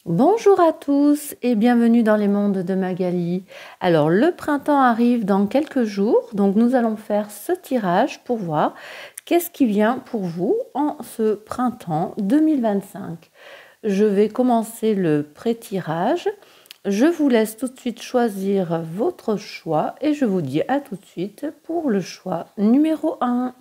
Bonjour à tous et bienvenue dans les mondes de Magali. Alors le printemps arrive dans quelques jours, donc nous allons faire ce tirage pour voir qu'est-ce qui vient pour vous en ce printemps 2025. Je vais commencer le pré-tirage. Je vous laisse tout de suite choisir votre choix et je vous dis à tout de suite pour le choix numéro 1.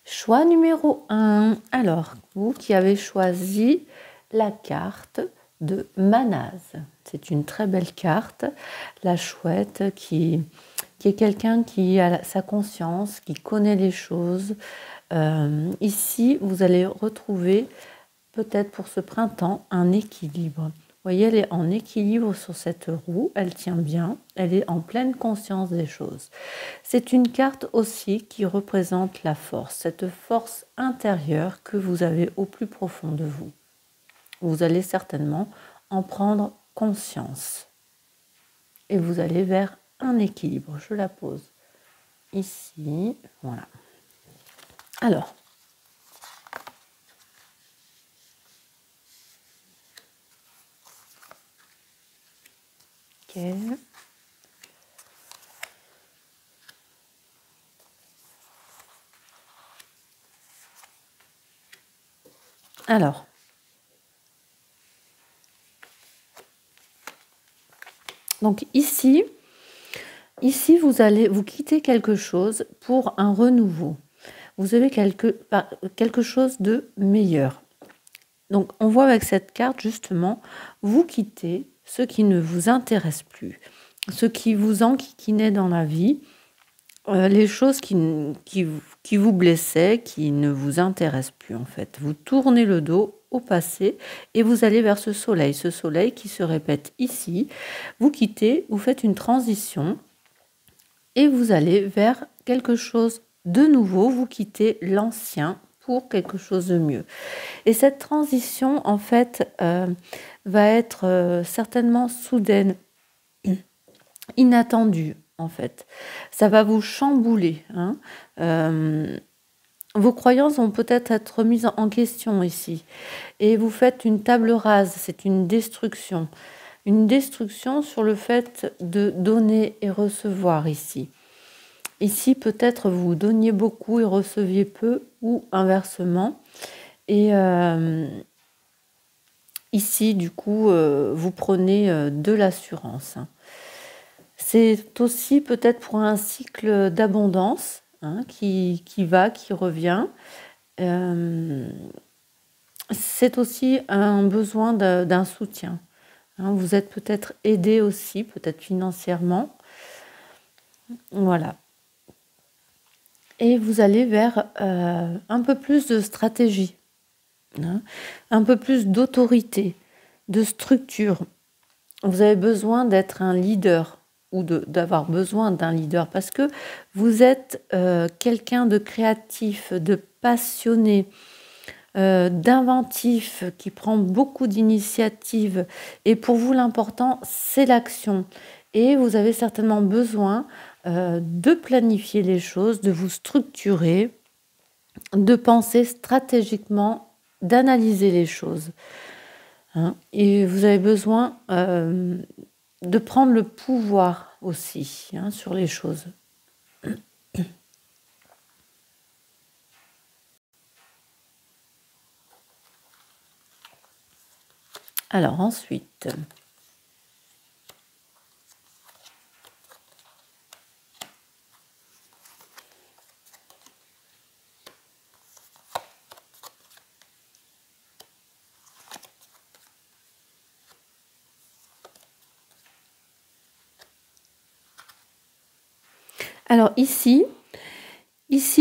Choix numéro 1. Alors, vous qui avez choisi la carte de Manaz. C'est une très belle carte, la chouette qui est quelqu'un qui a sa conscience, qui connaît les choses. Ici, vous allez retrouver peut-être pour ce printemps un équilibre. Vous voyez, elle est en équilibre sur cette roue, elle tient bien, elle est en pleine conscience des choses. C'est une carte aussi qui représente la force, cette force intérieure que vous avez au plus profond de vous. Vous allez certainement en prendre conscience. Et vous allez vers un équilibre. Je la pose ici, voilà. Alors, ok. Alors, donc ici, vous allez vous quitter quelque chose pour un renouveau. Vous avez quelque chose de meilleur. Donc, on voit avec cette carte, justement, vous quittez ce qui ne vous intéresse plus, ce qui vous enquiquinait dans la vie, les choses qui vous blessaient, qui ne vous intéressent plus, en fait. Vous tournez le dos au passé et vous allez vers ce soleil qui se répète ici. Vous quittez, vous faites une transition et vous allez vers quelque chose de nouveau. Vous quittez l'ancien pour quelque chose de mieux. Et cette transition, en fait, va être certainement soudaine, inattendue, en fait. Ça va vous chambouler, hein. Vos croyances vont peut-être être remises en question ici. Et vous faites une table rase, c'est une destruction. Une destruction sur le fait de donner et recevoir ici. Ici, peut-être vous donniez beaucoup et receviez peu, ou inversement. Et ici, du coup, vous prenez de l'assurance. C'est aussi peut-être pour un cycle d'abondance, hein, qui va, qui revient. C'est aussi un besoin d'un soutien. Hein, vous êtes peut-être aidé aussi, peut-être financièrement. Voilà. Et vous allez vers un peu plus de stratégie, hein, un peu plus d'autorité, de structure. Vous avez besoin d'être un leader ou d'avoir besoin d'un leader parce que vous êtes quelqu'un de créatif, de passionné, d'inventif, qui prend beaucoup d'initiatives. Et pour vous, l'important, c'est l'action. Et vous avez certainement besoin de planifier les choses, de vous structurer, de penser stratégiquement d'analyser les choses. Hein, et vous avez besoin de prendre le pouvoir aussi, hein, sur les choses. Alors ensuite, alors ici,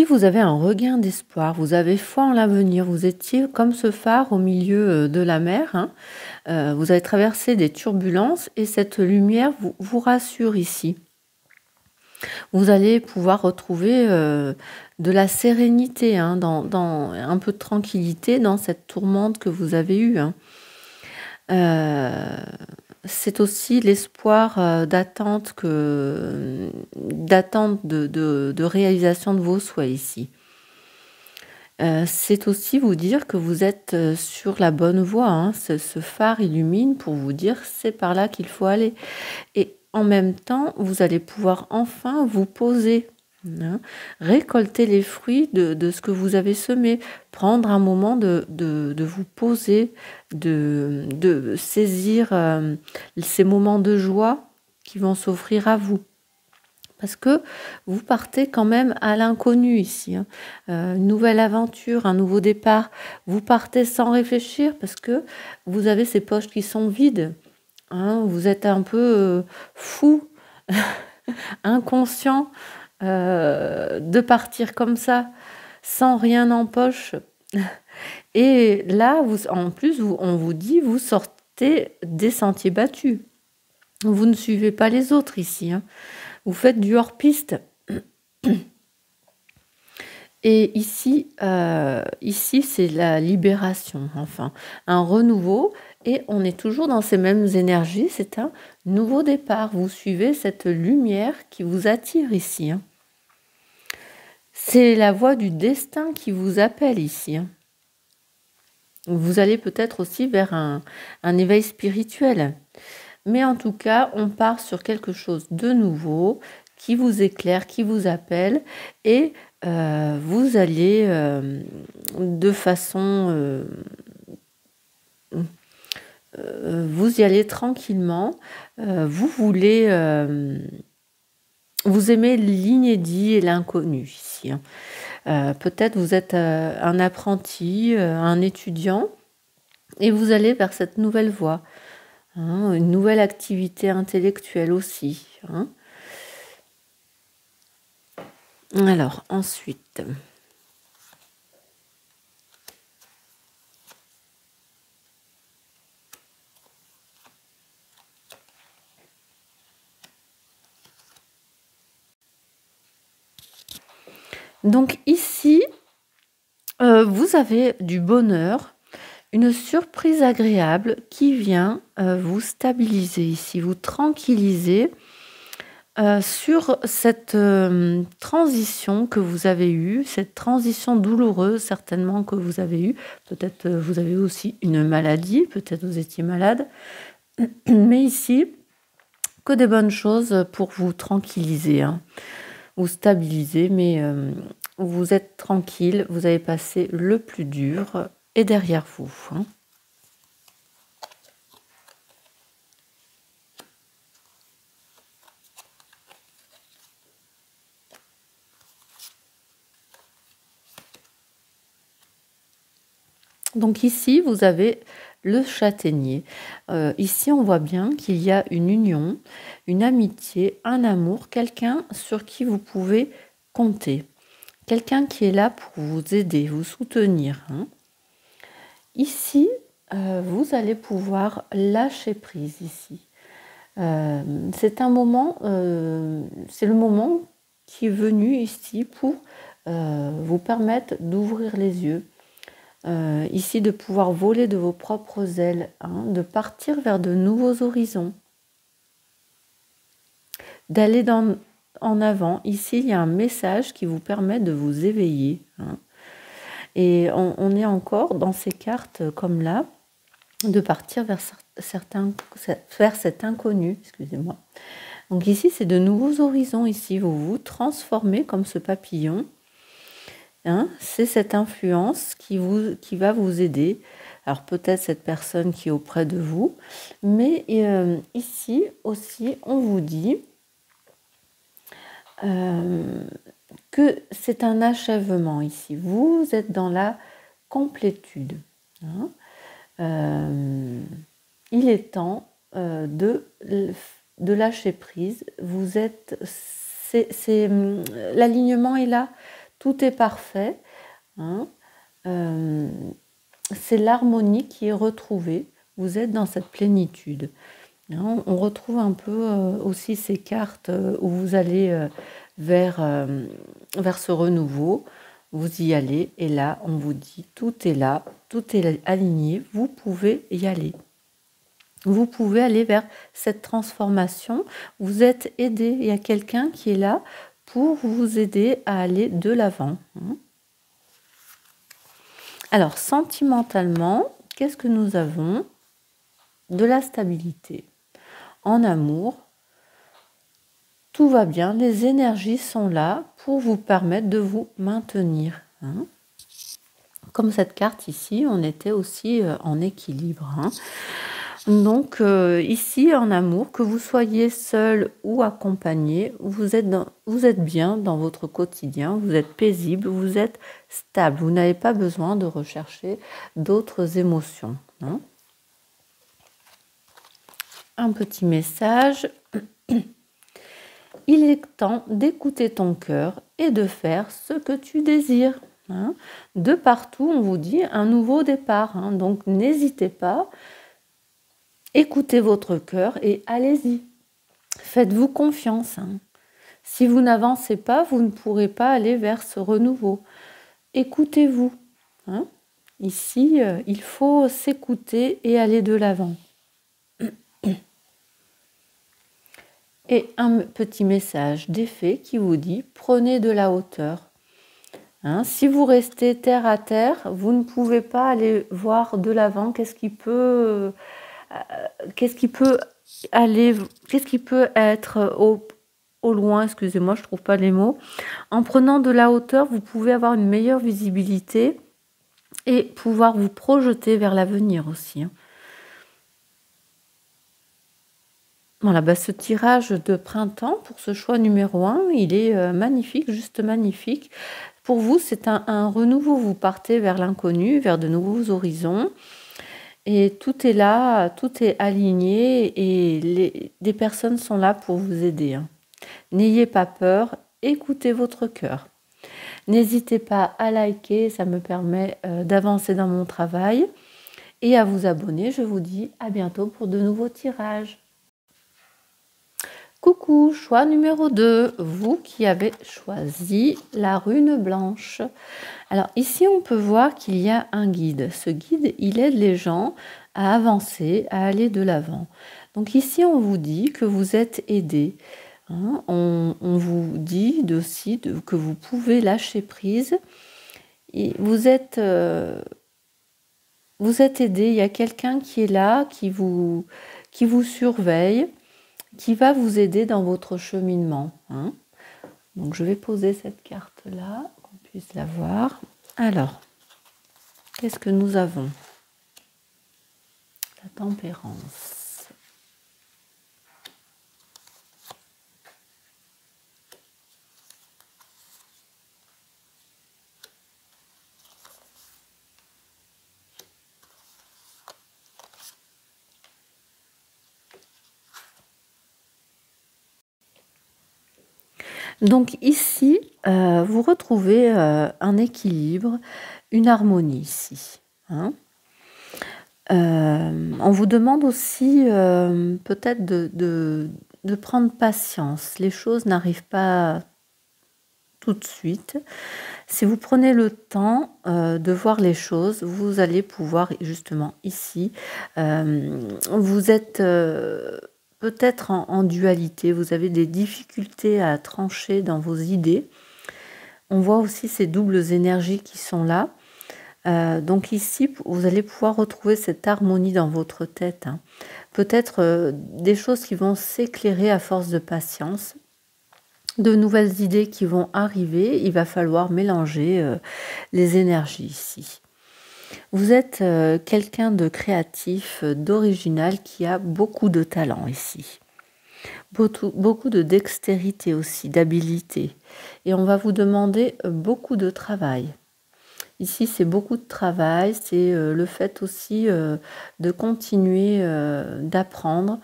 vous avez un regain d'espoir, vous avez foi en l'avenir, vous étiez comme ce phare au milieu de la mer, hein. Vous avez traversé des turbulences et cette lumière vous rassure ici. Vous allez pouvoir retrouver de la sérénité, hein, dans un peu de tranquillité dans cette tourmente que vous avez eue, hein. C'est aussi l'espoir d'attente de réalisation de vos souhaits ici. C'est aussi vous dire que vous êtes sur la bonne voie, hein. Ce phare illumine pour vous dire c'est par là qu'il faut aller. Et en même temps, vous allez pouvoir enfin vous poser, hein, récolter les fruits de ce que vous avez semé, prendre un moment de vous poser, de saisir ces moments de joie qui vont s'offrir à vous. Parce que vous partez quand même à l'inconnu ici, hein. Une nouvelle aventure, un nouveau départ. Vous partez sans réfléchir parce que vous avez ces poches qui sont vides, hein. Vous êtes un peu fou, inconscient de partir comme ça, sans rien en poche. Et là, en plus, on vous dit, vous sortez des sentiers battus. Vous ne suivez pas les autres ici, hein. Vous faites du hors-piste. Et ici, c'est la libération, enfin, un renouveau. Et on est toujours dans ces mêmes énergies. C'est un nouveau départ. Vous suivez cette lumière qui vous attire ici, hein. C'est la voie du destin qui vous appelle ici, hein. Vous allez peut-être aussi vers un éveil spirituel. Mais en tout cas, on part sur quelque chose de nouveau qui vous éclaire, qui vous appelle. Et vous allez de façon... vous y allez tranquillement. Vous voulez... vous aimez l'inédit et l'inconnu ici, hein. Peut-être vous êtes un apprenti, un étudiant, et vous allez vers cette nouvelle voie, hein, une nouvelle activité intellectuelle aussi, hein. Alors, ensuite... Donc ici, vous avez du bonheur, une surprise agréable qui vient vous stabiliser ici, vous tranquilliser sur cette transition que vous avez eue, cette transition douloureuse certainement que vous avez eue. Peut-être vous avez eu aussi une maladie, peut-être vous étiez malade. Mais ici, que des bonnes choses pour vous tranquilliser, hein, vous stabiliser, mais vous êtes tranquille, vous avez passé le plus dur et derrière vous, hein. Donc ici, vous avez le châtaignier. Ici, on voit bien qu'il y a une union, une amitié, un amour, quelqu'un sur qui vous pouvez compter. Quelqu'un qui est là pour vous aider, vous soutenir, hein. Ici, vous allez pouvoir lâcher prise ici. C'est un moment, c'est le moment qui est venu ici pour vous permettre d'ouvrir les yeux. Ici, de pouvoir voler de vos propres ailes, hein, de partir vers de nouveaux horizons, d'aller en avant. Ici, il y a un message qui vous permet de vous éveiller, hein. Et on est encore dans ces cartes comme là, de partir vers cet inconnu, excusez-moi. Donc ici, c'est de nouveaux horizons. Ici, vous vous transformez comme ce papillon. Hein, c'est cette influence qui va vous aider. Alors peut-être cette personne qui est auprès de vous, mais ici aussi, on vous dit que c'est un achèvement ici. Vous êtes dans la complétude. Hein. Il est temps de lâcher prise. Vous êtes, l'alignement est là, tout est parfait. Hein. C'est l'harmonie qui est retrouvée. Vous êtes dans cette plénitude. Hein. On retrouve un peu aussi ces cartes où vous allez vers ce renouveau. Vous y allez et là, on vous dit tout est là, tout est aligné. Vous pouvez y aller. Vous pouvez aller vers cette transformation. Vous êtes aidé. Il y a quelqu'un qui est là pour vous aider à aller de l'avant. Alors, sentimentalement, qu'est-ce que nous avons? De la stabilité. En amour, tout va bien. Les énergies sont là pour vous permettre de vous maintenir. Hein. Comme cette carte ici, on était aussi en équilibre. Hein. Donc ici, en amour, que vous soyez seul ou accompagné, vous êtes bien dans votre quotidien, vous êtes paisible, vous êtes stable. Vous n'avez pas besoin de rechercher d'autres émotions. Hein. Un petit message. Il est temps d'écouter ton cœur et de faire ce que tu désires. Hein. De partout, on vous dit un nouveau départ. Hein. Donc n'hésitez pas. Écoutez votre cœur et allez-y. Faites-vous confiance. Hein. Si vous n'avancez pas, vous ne pourrez pas aller vers ce renouveau. Écoutez-vous. Hein. Ici, il faut s'écouter et aller de l'avant. Et un petit message d'effet qui vous dit « Prenez de la hauteur ». Hein, si vous restez terre à terre, vous ne pouvez pas aller voir de l'avant. Qu'est-ce qui peut être au loin, excusez-moi, je ne trouve pas les mots. En prenant de la hauteur, vous pouvez avoir une meilleure visibilité et pouvoir vous projeter vers l'avenir aussi. Hein. Voilà, ce tirage de printemps pour ce choix numéro 1, il est magnifique, juste magnifique. Pour vous, c'est un renouveau. Vous partez vers l'inconnu, vers de nouveaux horizons. Et tout est là, tout est aligné et des personnes sont là pour vous aider. Hein. N'ayez pas peur, écoutez votre cœur. N'hésitez pas à liker, ça me permet d'avancer dans mon travail. Et à vous abonner, je vous dis à bientôt pour de nouveaux tirages. Coucou, choix numéro 2, vous qui avez choisi la rune blanche. Alors ici, on peut voir qu'il y a un guide. Ce guide, il aide les gens à avancer, à aller de l'avant. Donc ici, on vous dit que vous êtes aidé. Hein, on vous dit aussi que vous pouvez lâcher prise. Et vous êtes aidé. Il y a quelqu'un qui est là, qui vous surveille, qui va vous aider dans votre cheminement. Hein. Donc, je vais poser cette carte-là, qu'on puisse la voir. Alors, qu'est-ce que nous avons? La tempérance. Donc ici, vous retrouvez un équilibre, une harmonie ici. Hein. On vous demande aussi peut-être de prendre patience. Les choses n'arrivent pas tout de suite. Si vous prenez le temps de voir les choses, vous allez pouvoir justement ici, vous êtes peut-être en dualité, vous avez des difficultés à trancher dans vos idées. On voit aussi ces doubles énergies qui sont là. Donc ici, vous allez pouvoir retrouver cette harmonie dans votre tête, hein. Peut-être des choses qui vont s'éclairer à force de patience, de nouvelles idées qui vont arriver. Il va falloir mélanger les énergies ici. Vous êtes quelqu'un de créatif, d'original, qui a beaucoup de talent ici. Beaucoup de dextérité aussi, d'habileté. Et on va vous demander beaucoup de travail. Ici, c'est beaucoup de travail, c'est le fait aussi de continuer d'apprendre,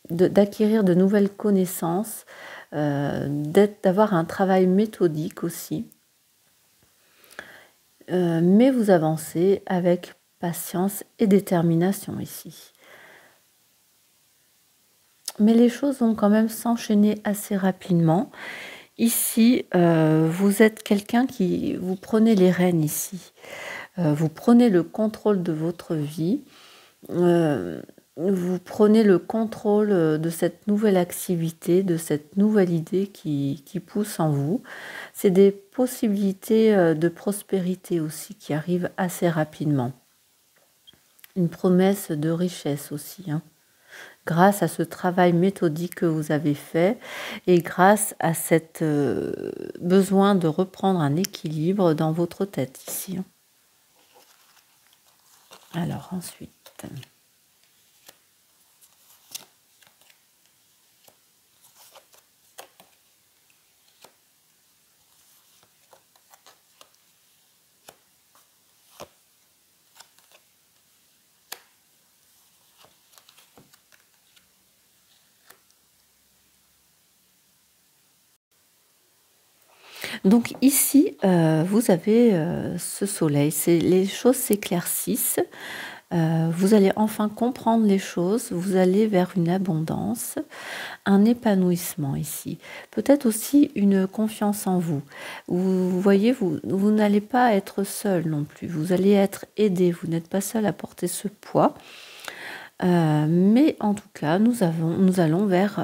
d'acquérir de nouvelles connaissances, d'avoir un travail méthodique aussi. Mais vous avancez avec patience et détermination ici. Mais les choses vont quand même s'enchaîner assez rapidement. Ici, vous êtes quelqu'un qui... Vous prenez les rênes ici. Vous prenez le contrôle de votre vie. Vous prenez le contrôle de cette nouvelle activité, de cette nouvelle idée qui pousse en vous. C'est des possibilités de prospérité aussi qui arrivent assez rapidement. Une promesse de richesse aussi, hein, grâce à ce travail méthodique que vous avez fait et grâce à cet besoin de reprendre un équilibre dans votre tête ici. Alors ensuite... Donc ici, vous avez ce soleil, les choses s'éclaircissent, vous allez enfin comprendre les choses, vous allez vers une abondance, un épanouissement ici. Peut-être aussi une confiance en vous. Vous voyez, vous n'allez pas être seul non plus, vous allez être aidé, vous n'êtes pas seul à porter ce poids. Mais en tout cas, nous allons vers...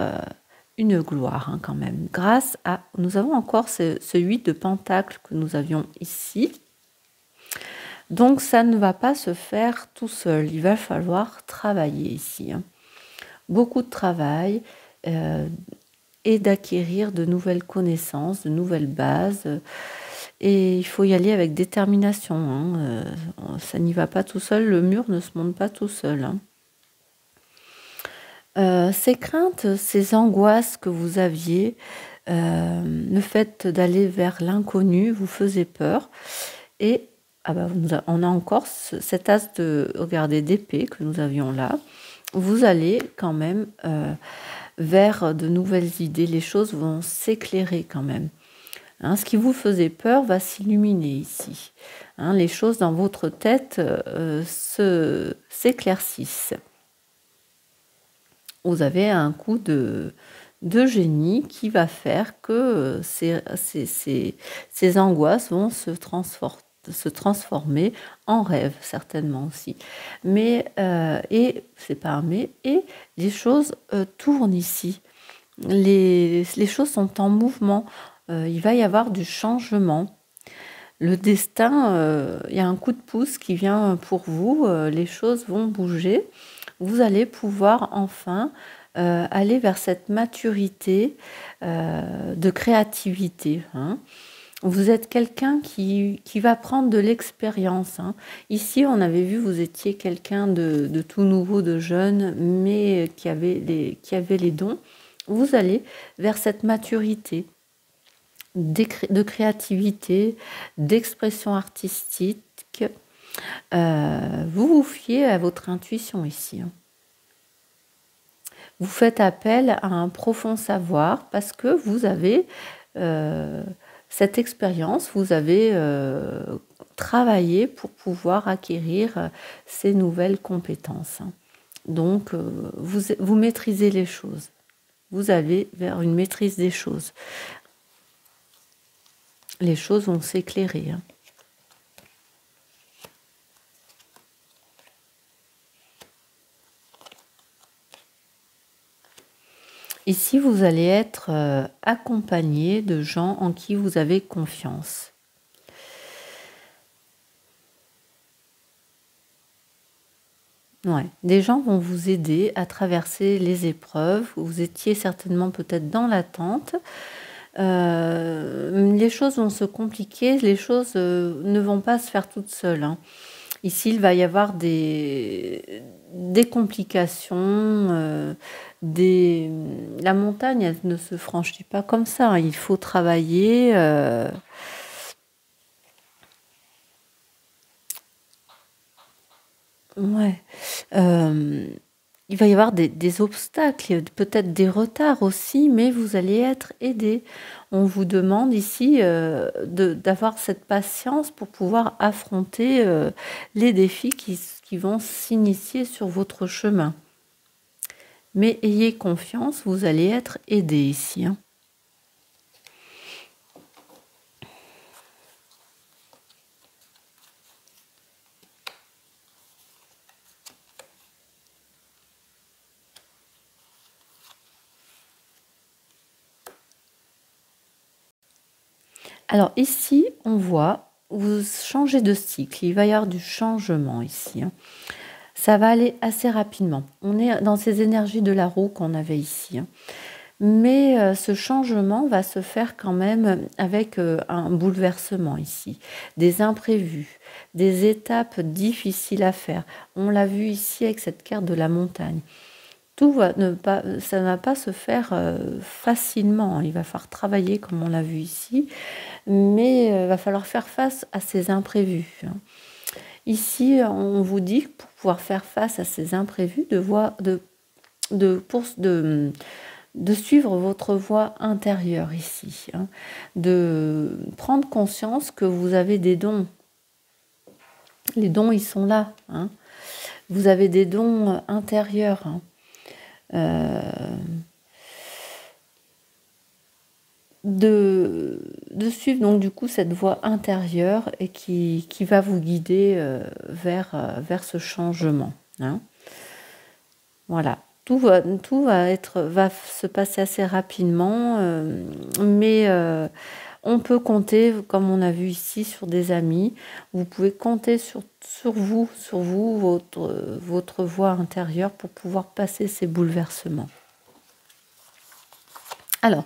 une gloire hein, quand même. Grâce à... Nous avons encore ce 8 de pentacles que nous avions ici. Donc ça ne va pas se faire tout seul. Il va falloir travailler ici. Hein. Beaucoup de travail et d'acquérir de nouvelles connaissances, de nouvelles bases. Et il faut y aller avec détermination. Hein. Ça n'y va pas tout seul. Le mur ne se monte pas tout seul. Hein. Ces craintes, ces angoisses que vous aviez, le fait d'aller vers l'inconnu vous faisait peur. Et ah bah, on a encore cet as de, regardez, d'épée que nous avions là. Vous allez quand même vers de nouvelles idées. Les choses vont s'éclairer quand même. Hein, ce qui vous faisait peur va s'illuminer ici. Hein, les choses dans votre tête s'éclaircissent. Vous avez un coup de génie qui va faire que ces angoisses vont se transformer en rêve, certainement aussi. Mais, et c'est pas un mais, et les choses tournent ici. Les choses sont en mouvement. Il va y avoir du changement. Le destin, il y a un coup de pouce qui vient pour vous. Les choses vont bouger. Vous allez pouvoir enfin aller vers cette maturité de créativité. Hein. Vous êtes quelqu'un qui va prendre de l'expérience. Hein. Ici, on avait vu, vous étiez quelqu'un de tout nouveau, de jeune, mais qui avait les dons. Vous allez vers cette maturité de créativité, d'expression artistique. Vous vous fiez à votre intuition ici. Hein. Vous faites appel à un profond savoir parce que vous avez cette expérience, vous avez travaillé pour pouvoir acquérir ces nouvelles compétences. Hein. Donc, vous maîtrisez les choses. Vous allez vers une maîtrise des choses. Les choses vont s'éclairer. Hein. Ici, vous allez être accompagné de gens en qui vous avez confiance. Ouais. Des gens vont vous aider à traverser les épreuves. Vous étiez certainement peut-être dans l'attente. Les choses vont se compliquer, les choses ne vont pas se faire toutes seules, hein. Ici, il va y avoir des complications, la montagne, elle ne se franchit pas comme ça, hein. Il faut travailler. Ouais. Il va y avoir des obstacles, peut-être des retards aussi, mais vous allez être aidé. On vous demande ici d'avoir cette patience pour pouvoir affronter les défis qui vont s'initier sur votre chemin. Mais ayez confiance, vous allez être aidé ici, hein. Alors ici, on voit, vous changez de cycle, il va y avoir du changement ici, hein. Ça va aller assez rapidement. On est dans ces énergies de la roue qu'on avait ici, hein. Mais ce changement va se faire quand même avec un bouleversement ici, des imprévus, des étapes difficiles à faire. On l'a vu ici avec cette carte de la montagne. Ça ne va pas se faire facilement. Il va falloir travailler comme on l'a vu ici, mais il va falloir faire face à ces imprévus, hein. Ici, on vous dit que pour pouvoir faire face à ces imprévus, de suivre votre voie intérieure ici, hein, de prendre conscience que vous avez des dons. Les dons, ils sont là, hein. Vous avez des dons intérieurs, hein. De suivre donc du coup cette voie intérieure et qui va vous guider vers ce changement, hein. Voilà. Tout va se passer assez rapidement, mais on peut compter, comme on a vu ici, sur des amis. Vous pouvez compter sur vous, votre voie intérieure pour pouvoir passer ces bouleversements. Alors,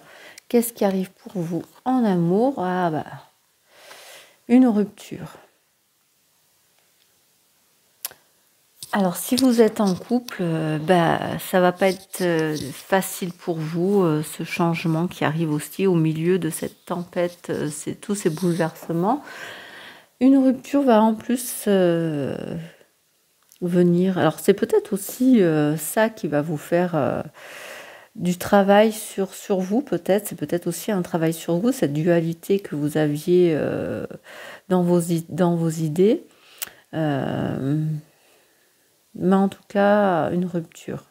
qu'est-ce qui arrive pour vous en amour? Ah bah, une rupture. Alors, si vous êtes en couple, ça va pas être facile pour vous, ce changement qui arrive aussi au milieu de cette tempête, tous ces bouleversements. Une rupture va en plus venir. Alors, c'est peut-être aussi ça qui va vous faire du travail sur vous, peut-être. C'est peut-être aussi un travail sur vous, cette dualité que vous aviez dans vos idées. Mais en tout cas, une rupture.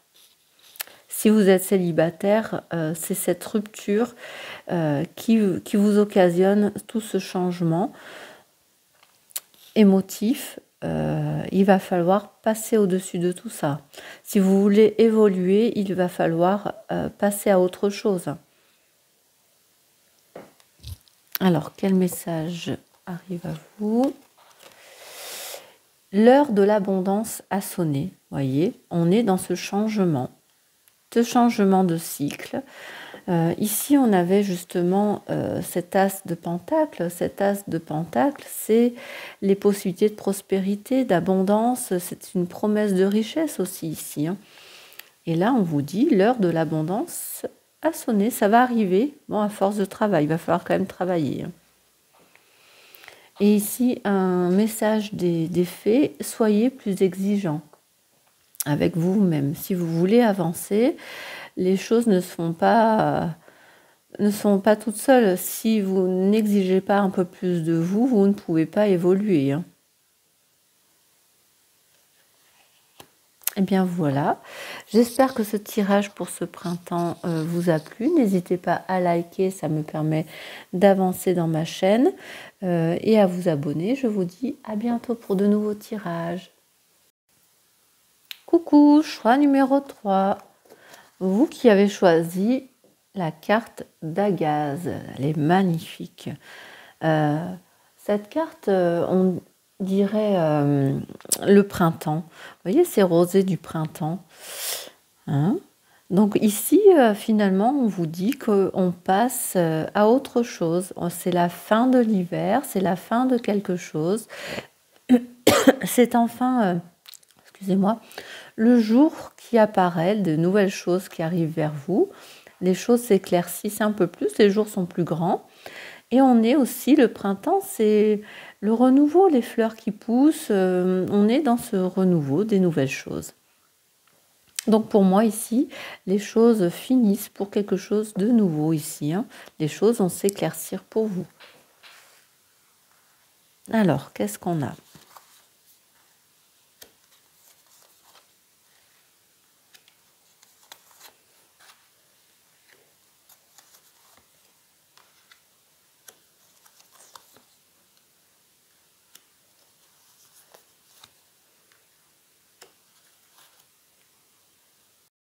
Si vous êtes célibataire, c'est cette rupture qui vous occasionne tout ce changement émotif. Il va falloir passer au-dessus de tout ça. Si vous voulez évoluer, il va falloir passer à autre chose. Alors, quel message arrive à vous? L'heure de l'abondance a sonné. Voyez, on est dans ce changement de cycle. Ici, on avait justement cet as de pentacle. Cet as de pentacle, c'est les possibilités de prospérité, d'abondance. C'est une promesse de richesse aussi ici, hein. Et là, on vous dit, l'heure de l'abondance a sonné. Ça va arriver. Bon, à force de travail, il va falloir quand même travailler, hein. Et ici, un message des fées, soyez plus exigeants avec vous-même. Si vous voulez avancer, les choses ne sont pas toutes seules. Si vous n'exigez pas un peu plus de vous, vous ne pouvez pas évoluer, hein. Et bien voilà, j'espère que ce tirage pour ce printemps vous a plu. N'hésitez pas à liker, ça me permet d'avancer dans ma chaîne et à vous abonner. Je vous dis à bientôt pour de nouveaux tirages. Coucou, choix numéro 3. Vous qui avez choisi la carte d'Agaz, elle est magnifique. Cette carte, dirait le printemps. Vous voyez ces rosées du printemps, hein? Donc ici, finalement, on vous dit qu'on passe à autre chose. C'est la fin de l'hiver, c'est la fin de quelque chose. C'est enfin, excusez-moi, le jour qui apparaît, de nouvelles choses qui arrivent vers vous. Les choses s'éclaircissent un peu plus, les jours sont plus grands. Et on est aussi, le printemps, c'est le renouveau, les fleurs qui poussent. On est dans ce renouveau des nouvelles choses. Donc pour moi ici, les choses finissent pour quelque chose de nouveau ici, hein. Les choses vont s'éclaircir pour vous. Alors, qu'est-ce qu'on a?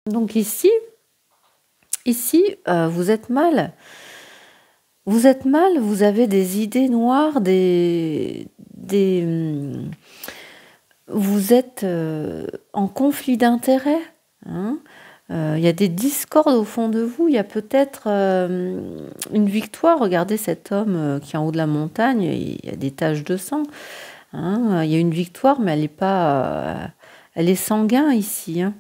Donc ici, vous êtes mal. Vous êtes mal, vous avez des idées noires, vous êtes en conflit d'intérêts, hein. Il y a des discordes au fond de vous. Il y a peut-être une victoire. Regardez cet homme qui est en haut de la montagne. Il y a des taches de sang, hein. Il y a une victoire, mais elle est pas, elle est sanguine ici, hein.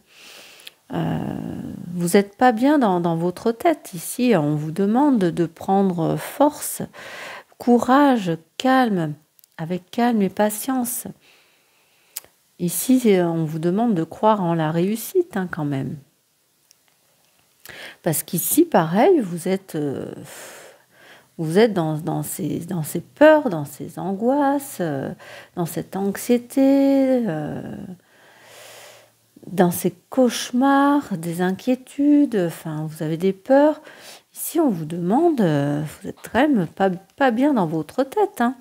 Vous n'êtes pas bien dans votre tête. Ici, on vous demande de prendre force, courage, calme, avec calme et patience. Ici, on vous demande de croire en la réussite, hein, quand même. Parce qu'ici, pareil, vous êtes dans ces peurs, dans ces angoisses, dans cette anxiété, dans ces cauchemars, des inquiétudes, enfin, vous avez des peurs. Ici, on vous demande, vous êtes quand même pas bien dans votre tête, hein.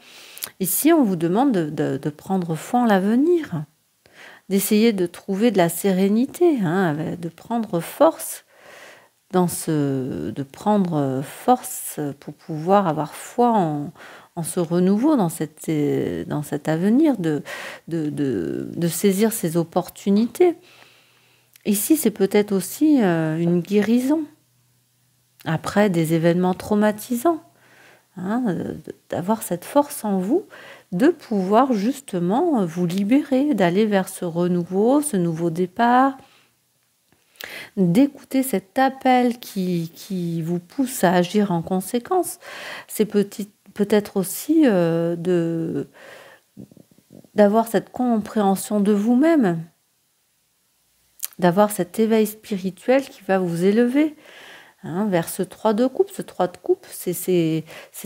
Ici, on vous demande de prendre foi en l'avenir, d'essayer de trouver de la sérénité, hein, de prendre force de prendre force pour pouvoir avoir foi en ce renouveau, dans cet avenir, de saisir ces opportunités. Ici, c'est peut-être aussi une guérison après des événements traumatisants, hein, d'avoir cette force en vous, de pouvoir justement vous libérer, d'aller vers ce renouveau, ce nouveau départ, d'écouter cet appel qui vous pousse à agir en conséquence. C'est peut-être aussi d'avoir cette compréhension de vous-même, d'avoir cet éveil spirituel qui va vous élever, hein, vers ce 3 de coupe. Ce 3 de coupe, c'est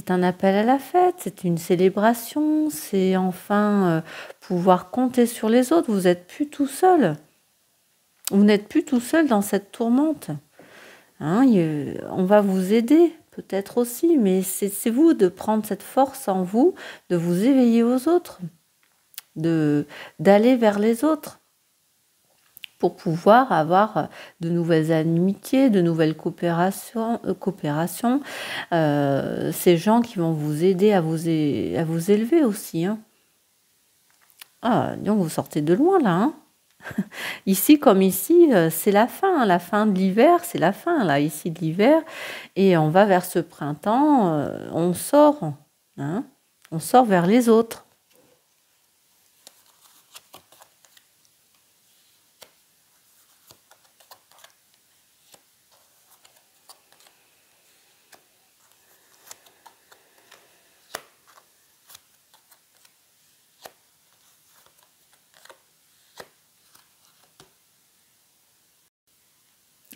un appel à la fête, c'est une célébration, c'est enfin pouvoir compter sur les autres. Vous n'êtes plus tout seul. Vous n'êtes plus tout seul dans cette tourmente, hein. On va vous aider peut-être aussi, mais c'est vous de prendre cette force en vous, de vous éveiller aux autres, d'aller vers les autres pour pouvoir avoir de nouvelles amitiés, de nouvelles coopérations, ces gens qui vont vous aider à vous élever aussi, hein. Ah, donc vous sortez de loin là, hein. Ici, comme ici, c'est la fin de l'hiver, c'est la fin, là, ici, de l'hiver, et on va vers ce printemps, on sort, hein, on sort vers les autres.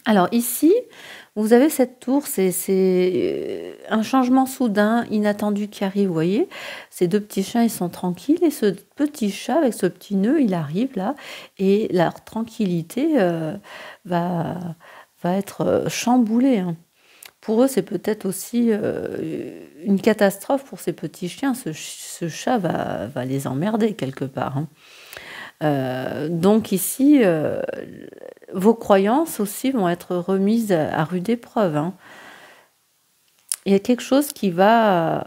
Alors ici, vous avez cette tour, c'est un changement soudain, inattendu qui arrive, vous voyez. Ces deux petits chiens, ils sont tranquilles, et ce petit chat avec ce petit nœud, il arrive là, et leur tranquillité va être chamboulée, hein. Pour eux, c'est peut-être aussi une catastrophe pour ces petits chiens. Ce chat va les emmerder quelque part, hein. Donc ici, vos croyances aussi vont être remises à rude épreuve, hein. Il y a quelque chose qui va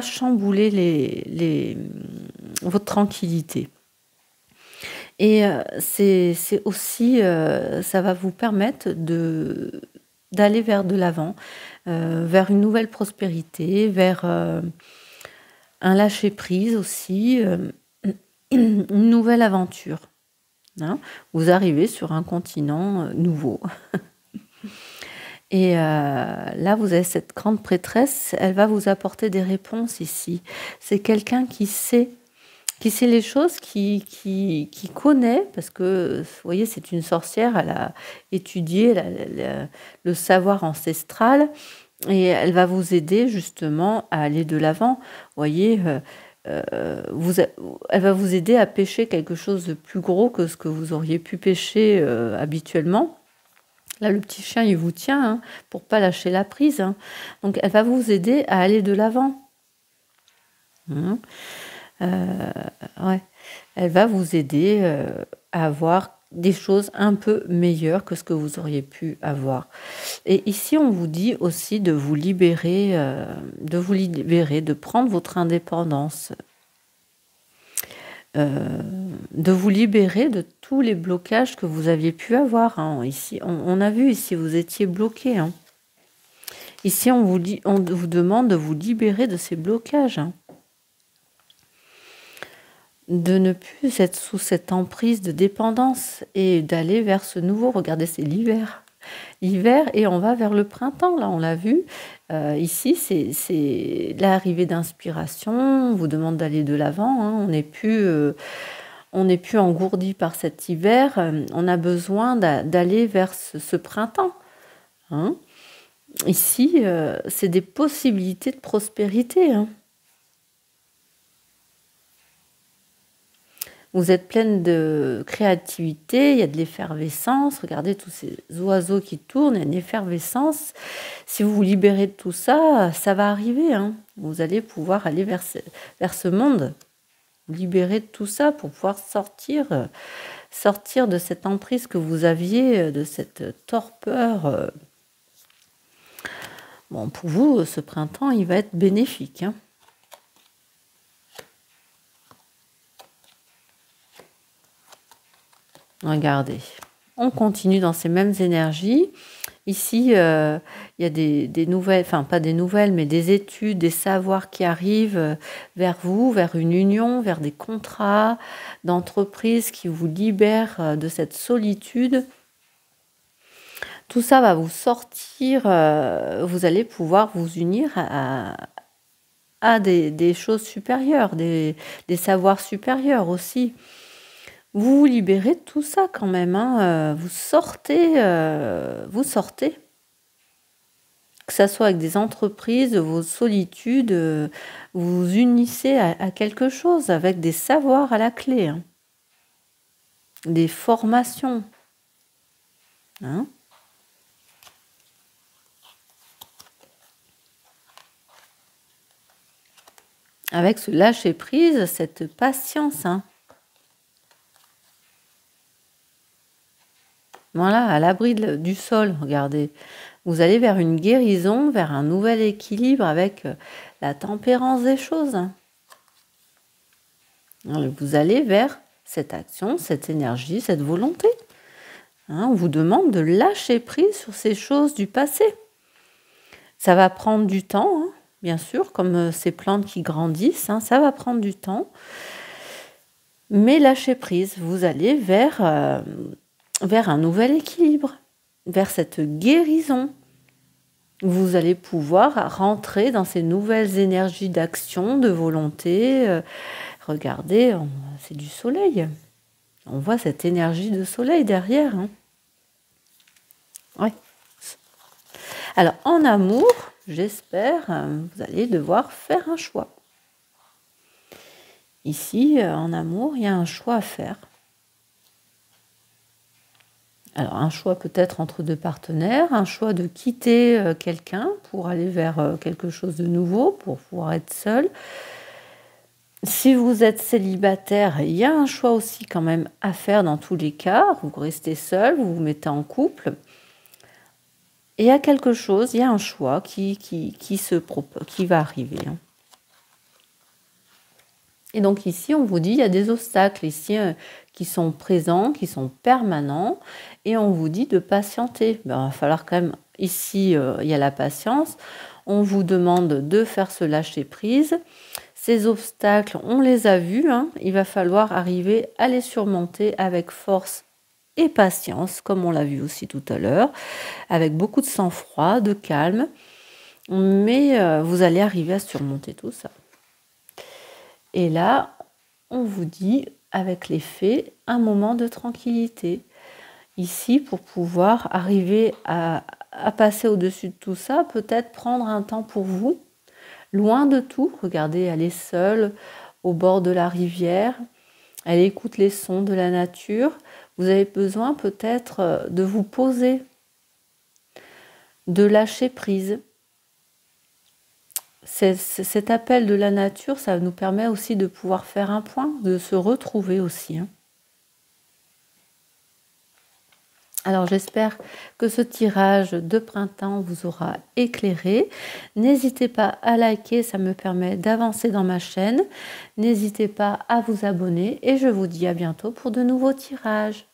chambouler votre tranquillité. Et c'est aussi, ça va vous permettre d'aller vers de l'avant, vers une nouvelle prospérité, vers un lâcher-prise aussi, une nouvelle aventure. Hein. Vous arrivez sur un continent nouveau. Et là, vous avez cette grande prêtresse, elle va vous apporter des réponses ici. C'est quelqu'un qui sait les choses, qui connaît, parce que, vous voyez, c'est une sorcière, elle a étudié le savoir ancestral, et elle va vous aider justement à aller de l'avant. Vous voyez, elle va vous aider à pêcher quelque chose de plus gros que ce que vous auriez pu pêcher habituellement. Là, le petit chien, il vous tient hein, pour pas lâcher la prise. Hein. Donc, elle va vous aider à aller de l'avant. Ouais. Elle va vous aider à avoir des choses un peu meilleures que ce que vous auriez pu avoir. Et ici, on vous dit aussi de vous libérer, de prendre votre indépendance. De vous libérer de tous les blocages que vous aviez pu avoir. Hein. Ici, on a vu ici, vous étiez bloqué. Hein. Ici, on vous demande de vous libérer de ces blocages. Hein. De ne plus être sous cette emprise de dépendance et d'aller vers ce nouveau. Regardez, c'est l'hiver. L'hiver et on va vers le printemps, là on l'a vu. Ici, c'est l'arrivée d'inspiration, on vous demande d'aller de l'avant, hein. On n'est plus engourdi par cet hiver, on a besoin d'aller vers ce printemps. Hein. Ici, c'est des possibilités de prospérité. Hein. Vous êtes pleine de créativité, il y a de l'effervescence. Regardez tous ces oiseaux qui tournent, il y a une effervescence. Si vous vous libérez de tout ça, ça va arriver. Hein. Vous allez pouvoir aller vers ce monde, vous libérer de tout ça pour pouvoir sortir de cette emprise que vous aviez, de cette torpeur. Bon, pour vous, ce printemps, il va être bénéfique. Hein. Regardez, on continue dans ces mêmes énergies. Ici, il y a des nouvelles, enfin pas des nouvelles, mais des études, des savoirs qui arrivent vers vous, vers une union, vers des contrats d'entreprise qui vous libèrent de cette solitude. Tout ça va vous sortir, vous allez pouvoir vous unir à des choses supérieures, des savoirs supérieurs aussi. Vous vous libérez de tout ça quand même, hein. Vous sortez. Que ça soit avec des entreprises, vos solitudes, vous vous unissez à quelque chose avec des savoirs à la clé. Hein. Des formations. Hein. Avec ce lâcher-prise, cette patience. Hein. Voilà, à l'abri du sol, regardez. Vous allez vers une guérison, vers un nouvel équilibre avec la tempérance des choses. Vous allez vers cette action, cette énergie, cette volonté. Hein, on vous demande de lâcher prise sur ces choses du passé. Ça va prendre du temps, hein, bien sûr, comme ces plantes qui grandissent, hein, ça va prendre du temps. Mais lâchez prise, vous allez vers un nouvel équilibre, vers cette guérison. Vous allez pouvoir rentrer dans ces nouvelles énergies d'action, de volonté. Regardez, c'est du soleil. On voit cette énergie de soleil derrière. Hein. Ouais. Alors, en amour, j'espère, vous allez devoir faire un choix. Ici, en amour, il y a un choix à faire. Alors, un choix peut-être entre deux partenaires, un choix de quitter quelqu'un pour aller vers quelque chose de nouveau, pour pouvoir être seul. Si vous êtes célibataire, il y a un choix aussi quand même à faire dans tous les cas. Vous restez seul, vous vous mettez en couple. Et il y a quelque chose, il y a un choix qui va arriver. Hein. Et donc ici, on vous dit, il y a des obstacles ici qui sont présents, qui sont permanents, et on vous dit de patienter. Ben, il va falloir quand même, ici, il y a la patience. On vous demande de faire ce lâcher-prise. Ces obstacles, on les a vus, hein. Il va falloir arriver à les surmonter avec force et patience, comme on l'a vu aussi tout à l'heure, avec beaucoup de sang-froid, de calme. Mais vous allez arriver à surmonter tout ça. Et là, on vous dit, avec les fées, un moment de tranquillité. Ici, pour pouvoir arriver à passer au-dessus de tout ça, peut-être prendre un temps pour vous, loin de tout. Regardez, elle est seule au bord de la rivière. Elle écoute les sons de la nature. Vous avez besoin peut-être de vous poser, de lâcher prise. Cet appel de la nature, ça nous permet aussi de pouvoir faire un point, de se retrouver aussi. Alors j'espère que ce tirage de printemps vous aura éclairé. N'hésitez pas à liker, ça me permet d'avancer dans ma chaîne. N'hésitez pas à vous abonner et je vous dis à bientôt pour de nouveaux tirages.